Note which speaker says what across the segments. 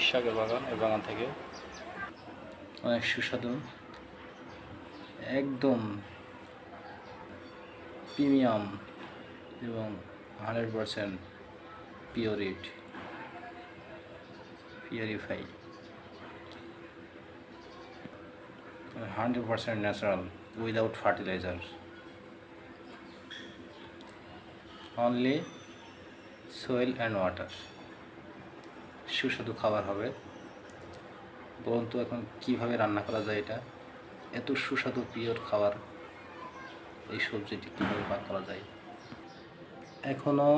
Speaker 1: শাকের বাগান, এই বাগান থেকে অনেক সুস্বাদু একদম প্রিমিয়াম এবং 100% purify 100% natural without fertiliser, only soil and water. সুস্বাদু খাবার হবে। বলুন তো এখন কীভাবে রান্না করা যায় এটা, এত সুস্বাদু পিওর খাবার, এই সবজিটি কীভাবে পাক করা যায়। এখনও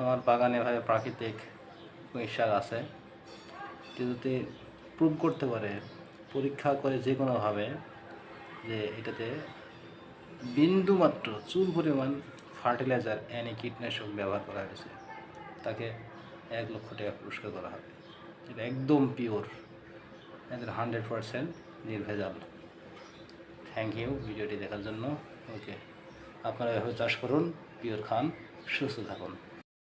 Speaker 1: আমার বাগানে ভাবে প্রাকৃতিক পুঁই শাক আছে, যদি প্রুভ করতে পারে পরীক্ষা করে যে কোনোভাবে যে এটাতে বিন্দুমাত্র চুল পরিমাণ ফার্টিলাইজার এনে কীটনাশক ব্যবহার করা হয়েছে, তাকে 1,00,000 টাকা পুরস্কার করা হবে। এটা একদম পিওর, এদের 100% নির্ভেজাল। থ্যাংক ইউ ভিডিওটি দেখার জন্য। ওকে, আপনারা এভাবে চাষ করুন, পিওর খান, সুস্থ থাকুন।